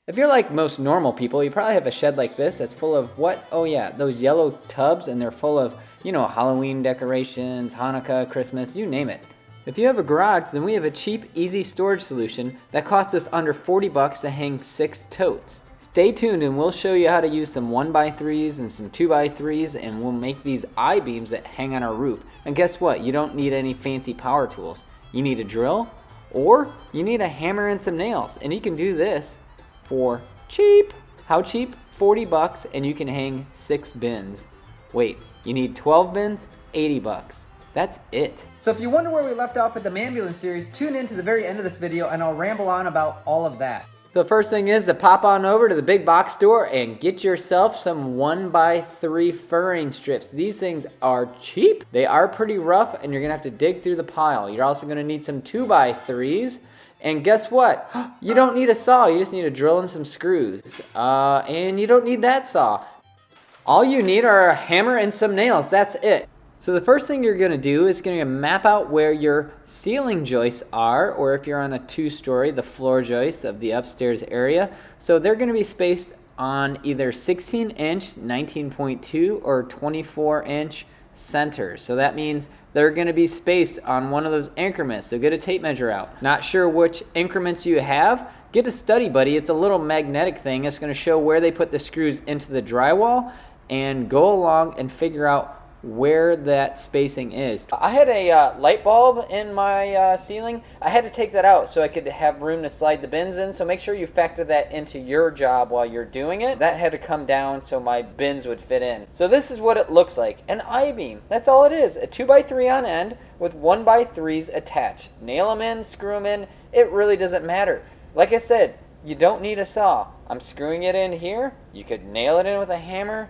If you're like most normal people, you probably have a shed like this that's full of what? Oh yeah, those yellow tubs, and they're full of, Halloween decorations, Hanukkah, Christmas, you name it. If you have a garage, then we have a cheap, easy storage solution that costs us under 40 bucks to hang 6 totes. Stay tuned and we'll show you how to use some 1x3s and some 2x3s, and we'll make these I-beams that hang on our roof. And guess what? You don't need any fancy power tools. You need a drill, or you need a hammer and some nails, and you can do this for cheap. How cheap? 40 bucks and you can hang 6 bins. Wait, you need 12 bins? 80 bucks. That's it. So if you wonder where we left off with the Mambulance series, tune in to the very end of this video and I'll ramble on about all of that. So the first thing is to pop on over to the big box store and get yourself some 1x3 furring strips. These things are cheap. They are pretty rough and you're gonna have to dig through the pile. You're also gonna need some 2x3s. And guess what? You don't need a saw, you just need a drill and some screws. And you don't need that saw. All you need are a hammer and some nails, that's it. So the first thing you're gonna do is gonna map out where your ceiling joists are, or if you're on a 2-story, the floor joists of the upstairs area. So they're gonna be spaced on either 16-inch, 19.2, or 24-inch centers. So that means they're going to be spaced on one of those increments. So get a tape measure out. Not sure which increments you have? Get a study buddy. It's a little magnetic thing. It's going to show where they put the screws into the drywall, and go along and figure out where that spacing is. I had a light bulb in my ceiling. I had to take that out so I could have room to slide the bins in, so make sure you factor that into your job while you're doing it. That had to come down so my bins would fit in. So this is what it looks like. An I-beam, that's all it is. A 2x3 on end with 1x3s attached. Nail them in, screw them in, it really doesn't matter. Like I said, you don't need a saw. I'm screwing it in here. You could nail it in with a hammer.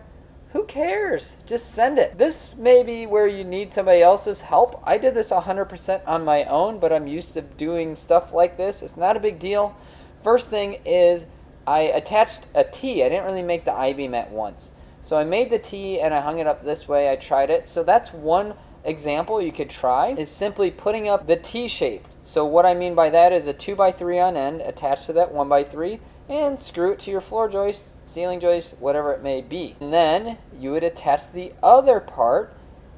Who cares? Just send it. This may be where you need somebody else's help. I did this 100% on my own, but I'm used to doing stuff like this. It's not a big deal. First thing is I attached a T. I didn't really make the I-beam at once. So I made the T and I hung it up this way. I tried it. So that's one example you could try, is simply putting up the T shape. So what I mean by that is a 2x3 on end attached to that 1x3, and screw it to your floor joist, ceiling joist, whatever it may be. And then you would attach the other part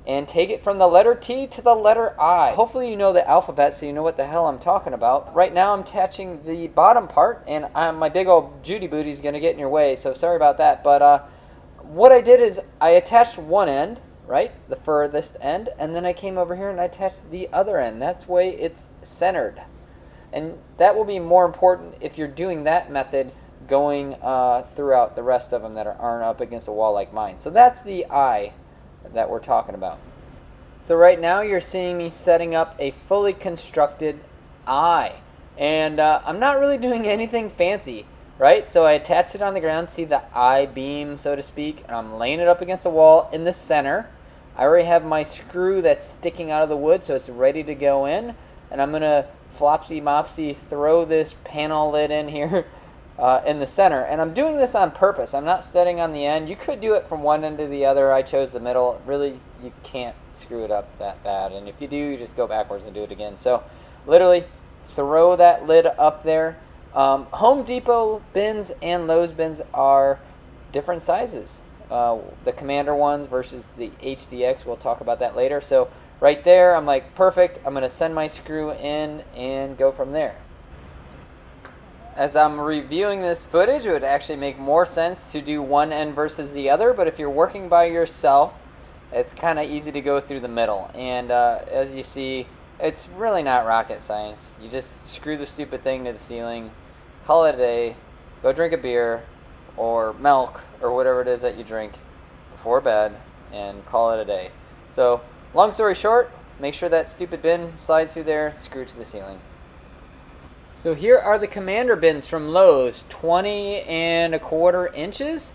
and take it from the letter T to the letter I. Hopefully you know the alphabet so you know what the hell I'm talking about. Right now I'm attaching the bottom part, and my big old Judy booty is gonna get in your way, so sorry about that. But what I did is I attached one end, right, the furthest end, and then I came over here and I attached the other end. That's way it's centered. And that will be more important if you're doing that method going throughout the rest of them that aren't up against a wall like mine. So that's the eye that we're talking about. So right now you're seeing me setting up a fully constructed eye. And I'm not really doing anything fancy, right? So I attached it on the ground, see the eye beam, so to speak, and I'm laying it up against the wall in the center. I already have my screw that's sticking out of the wood, so it's ready to go in. And I'm going to flopsy mopsy throw this panel lid in here in the center, and I'm doing this on purpose. I'm not setting on the end. You could do it from one end to the other. I chose the middle. Really, you can't screw it up that bad, and if you do, you just go backwards and do it again. So literally throw that lid up there. Home Depot bins and Lowe's bins are different sizes. The Commander ones versus the HDX, we'll talk about that later. So right there, I'm like, perfect. I'm going to send my screw in and go from there. As I'm reviewing this footage, it would actually make more sense to do one end versus the other, but if you're working by yourself, it's kind of easy to go through the middle. And as you see, it's really not rocket science. You just screw the stupid thing to the ceiling, call it a day, go drink a beer or milk or whatever it is that you drink before bed, and call it a day. So long story short, make sure that stupid bin slides through there, screw it to the ceiling. So here are the Commander bins from Lowe's, 20¼ inches.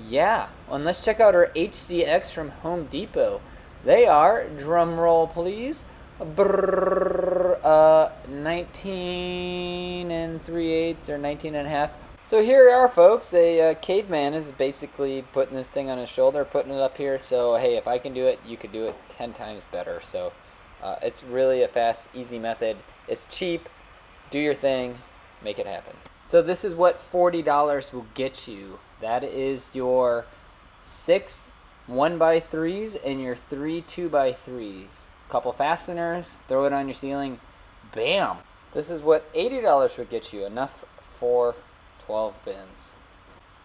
Yeah, and let's check out our HDX from Home Depot. They are, drum roll please, 19 3/8 or 19½. So here we are, folks. A caveman is basically putting this thing on his shoulder, putting it up here. So hey, if I can do it, you could do it 10 times better. So it's really a fast, easy method. It's cheap. Do your thing. Make it happen. So this is what $40 will get you. That is your 6 1x3s and your 3 2x3s. Couple fasteners, throw it on your ceiling, bam! This is what $80 would get you, enough for 12 bins.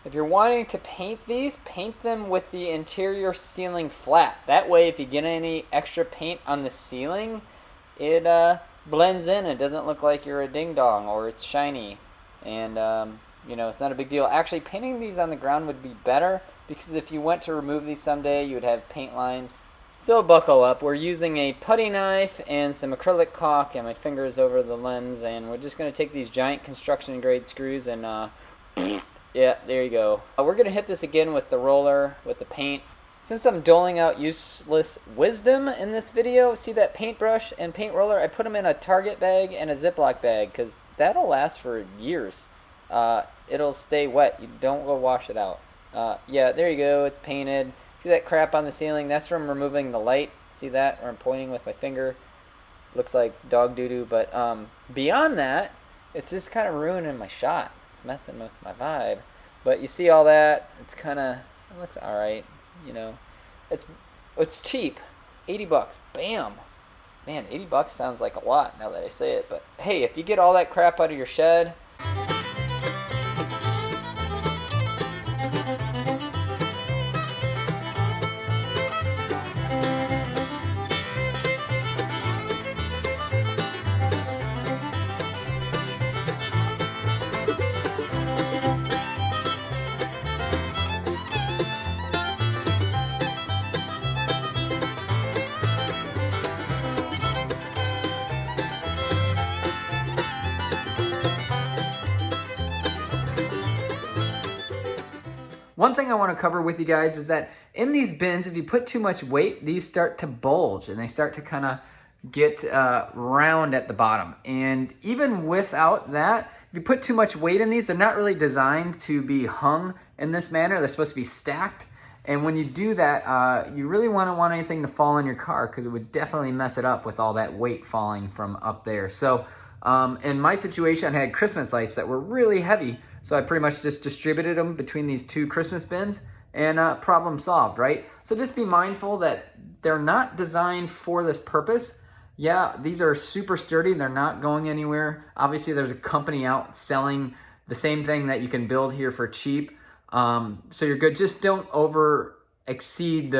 If you're wanting to paint these, paint them with the interior ceiling flat. That way, if you get any extra paint on the ceiling, it blends in. It doesn't look like you're a ding-dong or it's shiny. And, it's not a big deal. Actually, painting these on the ground would be better because if you went to remove these someday, you would have paint lines. So buckle up. We're using a putty knife and some acrylic caulk and my fingers over the lens, and we're just going to take these giant construction grade screws and yeah, there you go. We're going to hit this again with the roller, with the paint. Since I'm doling out useless wisdom in this video, see that paintbrush and paint roller? I put them in a Target bag and a Ziploc bag because that'll last for years. It'll stay wet. You don't go wash it out. Yeah, there you go. It's painted. See that crap on the ceiling? That's from removing the light. See that? Or I'm pointing with my finger. Looks like dog doo-doo. But beyond that, it's just kind of ruining my shot. It's messing with my vibe. But you see all that? It's kind of, it looks all right. It's cheap. $80. Bam. Man, $80 sounds like a lot now that I say it. But hey, if you get all that crap out of your shed, one thing I want to cover with you guys is that in these bins, if you put too much weight, these start to bulge and they start to kind of get round at the bottom. And even without that, if you put too much weight in these, they're not really designed to be hung in this manner. They're supposed to be stacked. And when you do that, you really want anything to fall in your car because it would definitely mess it up with all that weight falling from up there. So in my situation, I had Christmas lights that were really heavy. So I pretty much just distributed them between these two Christmas bins and problem solved, right? So just be mindful that they're not designed for this purpose. Yeah, these are super sturdy. They're not going anywhere. Obviously, there's a company out selling the same thing that you can build here for cheap. So you're good. Just don't exceed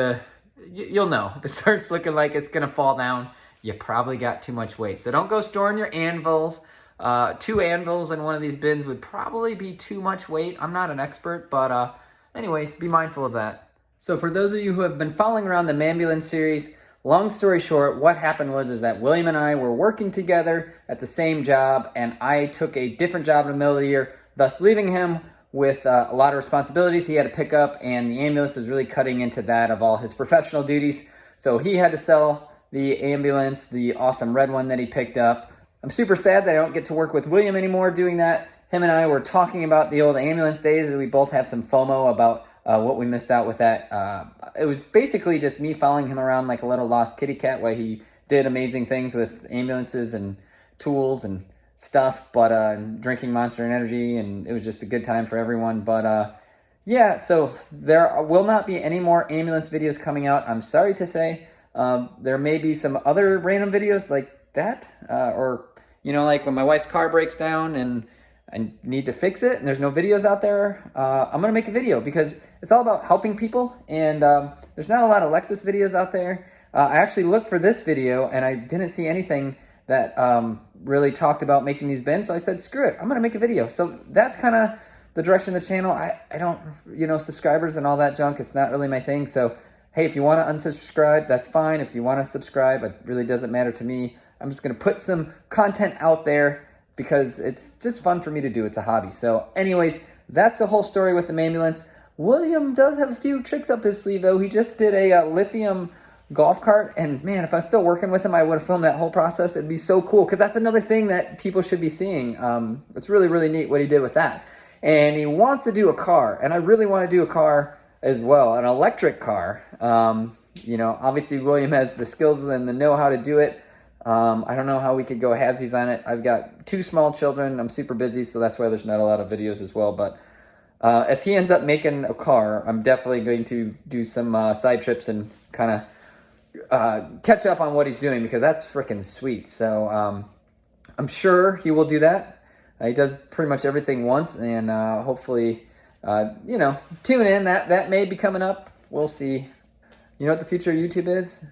you'll know. If it starts looking like it's going to fall down, you probably got too much weight. So don't go storing your anvils. 2 anvils in one of these bins would probably be too much weight. I'm not an expert, but anyways, be mindful of that. So for those of you who have been following around the Mambulance series, long story short, what happened was that William and I were working together at the same job, and I took a different job in the middle of the year, thus leaving him with a lot of responsibilities he had to pick up, and the ambulance was really cutting into that of all his professional duties. So he had to sell the ambulance, the awesome red one that he picked up. I'm super sad that I don't get to work with William anymore doing that. Him and I were talking about the old ambulance days, and we both have some FOMO about what we missed out with that. It was basically just me following him around like a little lost kitty cat while he did amazing things with ambulances and tools and stuff, but drinking Monster Energy, and it was just a good time for everyone. But yeah, so there will not be any more ambulance videos coming out, I'm sorry to say. There may be some other random videos like that, or like when my wife's car breaks down and I need to fix it and there's no videos out there, I'm going to make a video because it's all about helping people, and there's not a lot of Lexus videos out there. I actually looked for this video and I didn't see anything that really talked about making these bins, so I said, screw it, I'm going to make a video. So that's kind of the direction of the channel. I don't, subscribers and all that junk, it's not really my thing. So, hey, if you want to unsubscribe, that's fine. If you want to subscribe, it really doesn't matter to me. I'm just going to put some content out there because it's just fun for me to do. It's a hobby. So anyways, that's the whole story with the Mambulance. William does have a few tricks up his sleeve, though. He just did a lithium golf cart, and man, if I was still working with him, I would have filmed that whole process. It'd be so cool because that's another thing that people should be seeing. It's really, really neat what he did with that. And he wants to do a car, and I really want to do a car as well, an electric car. Obviously William has the skills and the know-how to do it. I don't know how we could go halvesies on it. I've got 2 small children. I'm super busy, so that's why there's not a lot of videos as well. But if he ends up making a car, I'm definitely going to do some side trips and kind of catch up on what he's doing, because that's freaking sweet. So I'm sure he will do that. He does pretty much everything once, and hopefully, tune in. That may be coming up. We'll see. You know what the future of YouTube is?